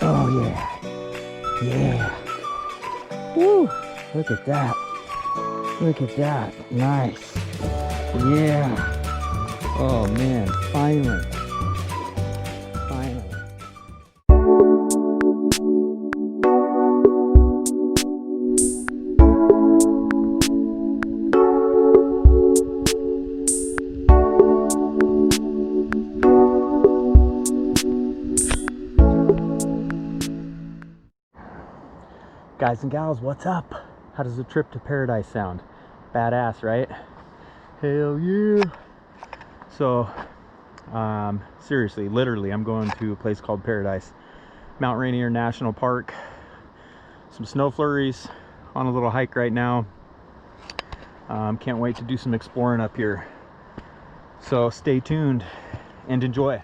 Oh yeah. Yeah. Woo! Look at that. Look at that. Nice. Yeah. Oh man, finally. Finally. Guys and gals, what's up? How does the trip to paradise sound? Badass, right? Hell yeah. So, seriously, literally, I'm going to a place called Paradise. Mount Rainier National Park. Some snow flurries on a little hike right now. Can't wait to do some exploring up here. So stay tuned and enjoy.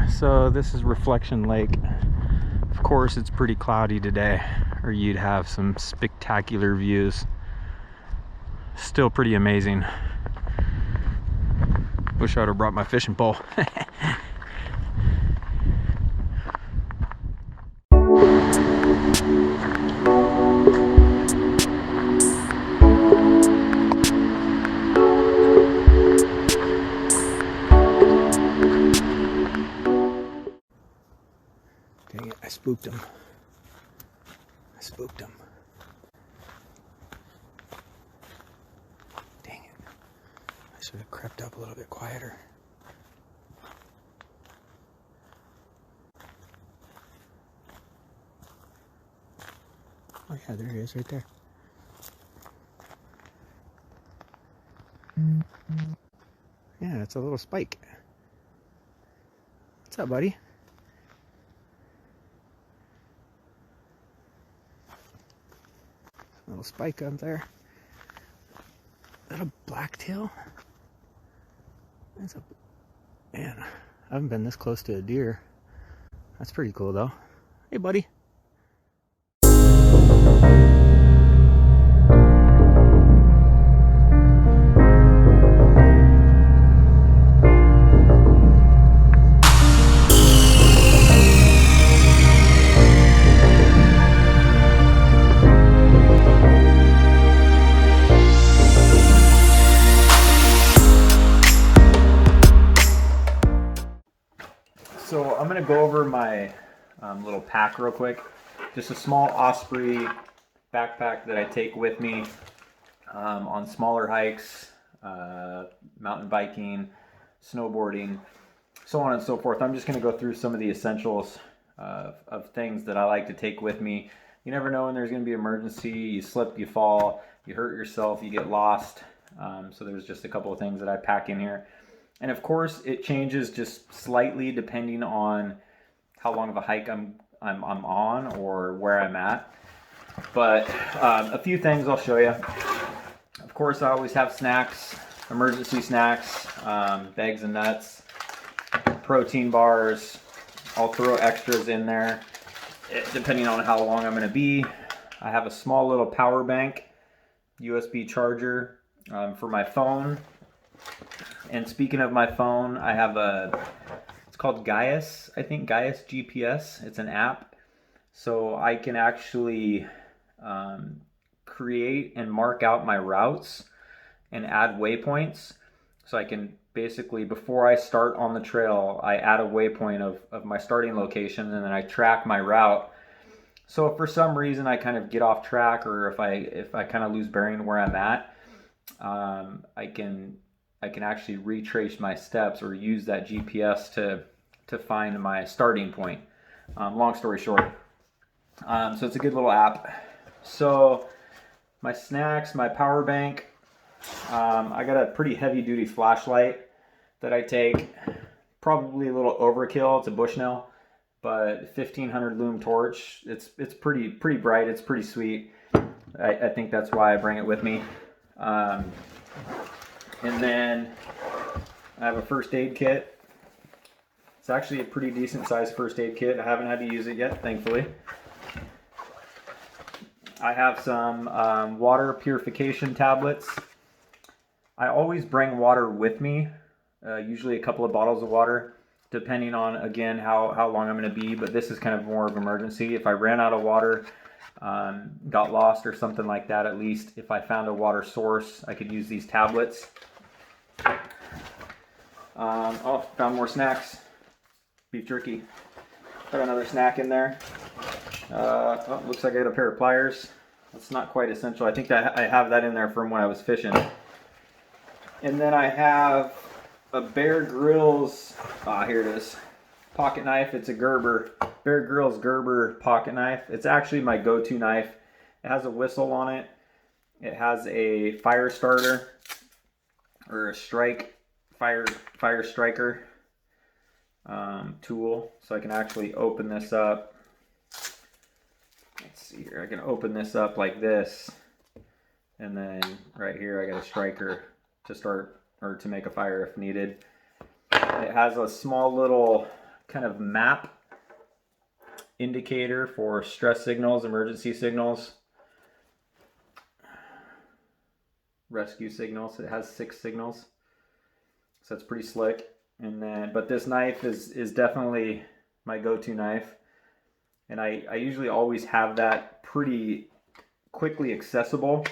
So this is Reflection Lake. Of course, it's pretty cloudy today, or you'd have some spectacular views. Still pretty amazing. Wish I would have brought my fishing pole. Dang it, I spooked him. I spooked him. Dang it. I should have crept up a little bit quieter. Oh yeah, there he is right there. Yeah, it's a little spike. What's up, buddy? Little spike up there. Is that a blacktail? That's a... Man, I haven't been this close to a deer. That's pretty cool though. Hey buddy. So I'm going to go over my little pack real quick. Just a small Osprey backpack that I take with me on smaller hikes, mountain biking, snowboarding. so on and so forth. I'm just going to go through some of the essentials of things that I like to take with me. You never know when there's going to be an emergency. You slip, you fall, you hurt yourself, you get lost. So there's just a couple of things that I pack in here. And of course, it changes just slightly depending on how long of a hike I'm on or where I'm at. But a few things I'll show you. Of course, I always have snacks, emergency snacks, bags of nuts, protein bars. I'll throw extras in there depending on how long I'm going to be. I have a small little power bank, USB charger for my phone. And speaking of my phone, I have it's called Gaius, I think Gaius GPS. It's an app. So I can actually create and mark out my routes and add waypoints. So I can basically, before I start on the trail, I add a waypoint of my starting location, and then I track my route. So if for some reason I kind of get off track, or if I kind of lose bearing where I'm at, I can actually retrace my steps or use that GPS to find my starting point. Long story short. So it's a good little app. So my snacks, my power bank, I got a pretty heavy duty flashlight that I take. Probably a little overkill. It's a Bushnell, but 1500 lume torch. It's pretty bright. It's pretty sweet. I think that's why I bring it with me. And then I have a first aid kit. It's actually a pretty decent sized first aid kit. I haven't had to use it yet, thankfully. I have some water purification tablets. I always bring water with me, usually a couple of bottles of water, depending on, again, how long I'm going to be. But this is kind of more of an emergency. If I ran out of water, got lost or something like that, at least if I found a water source, I could use these tablets. Oh, found more snacks. Beef jerky. Got another snack in there. Oh, looks like I got a pair of pliers. That's not quite essential. I think that I have that in there from when I was fishing. And then I have a Bear Grylls, here it is, pocket knife. It's a Gerber, Bear Grylls Gerber pocket knife. It's actually my go-to knife. It has a whistle on it. It has a fire starter, or a fire striker tool. So I can actually open this up. Let's see here. I can open this up like this. And then right here I got a striker to start, or to make a fire if needed. It has a small little kind of map indicator for stress signals, emergency signals, rescue signals. It has 6 signals, so it's pretty slick. And then, but this knife is definitely my go-to knife, and I usually always have that pretty quickly accessible.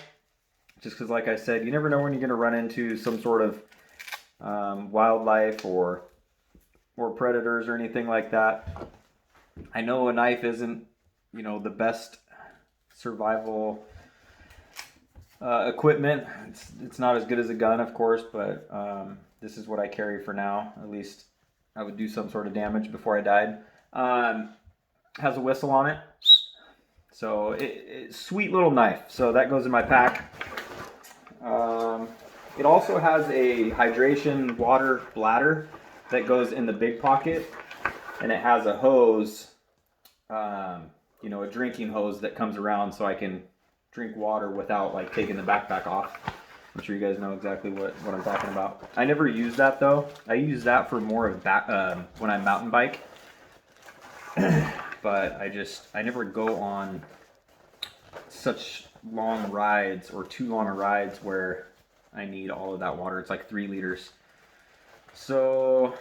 Just because, like I said, you never know when you're going to run into some sort of wildlife or predators or anything like that. I know a knife isn't, the best survival equipment. It's not as good as a gun, of course, but this is what I carry for now. At least I would do some sort of damage before I died. Has a whistle on it. So it's sweet little knife. So that goes in my pack. It also has a hydration water bladder that goes in the big pocket, and it has a hose, a drinking hose that comes around so I can drink water without like taking the backpack off. I'm sure you guys know exactly what I'm talking about. I never use that though. I use that for more of when I mountain bike, but I never go on such long rides or too long rides where I need all of that water. It's like 3 liters. So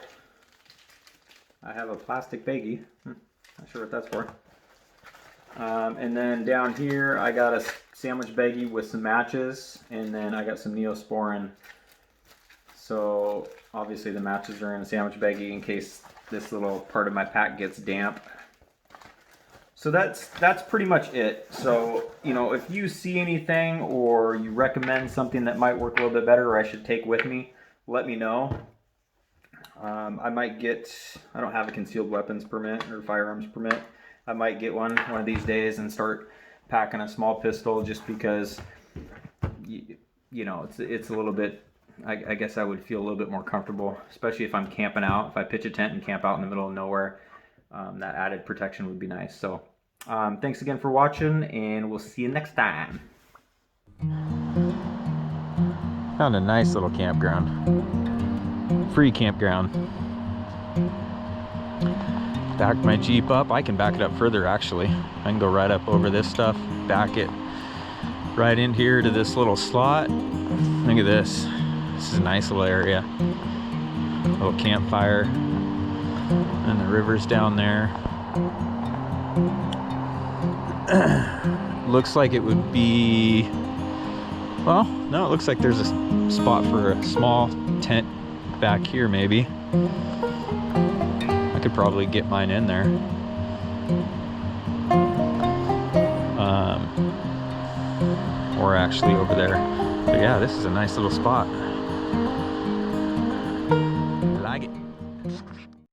I have a plastic baggie. Not sure what that's for. And then down here I got a sandwich baggie with some matches, and then I got some Neosporin. So obviously the matches are in a sandwich baggie in case this little part of my pack gets damp. So that's pretty much it. So, if you see anything or you recommend something that might work a little bit better or I should take with me, let me know. I might get, I don't have a concealed weapons permit or firearms permit. I might get one of these days and start packing a small pistol, just because, you know, it's a little bit, I guess I would feel a little bit more comfortable, especially if I'm camping out. If I pitch a tent and camp out in the middle of nowhere, that added protection would be nice. So thanks again for watching, and we'll see you next time. Found a nice little campground. Free campground. Back my Jeep up. I can back it up further, actually. I can go right up over this stuff, back it right in here to this little slot. Look at this. This is a nice little area. Little campfire. And the river's down there. Looks like it would be, well, no, it looks like there's a spot for a small tent back here, maybe. I could probably get mine in there. Or actually over there. But yeah, this is a nice little spot. I like it.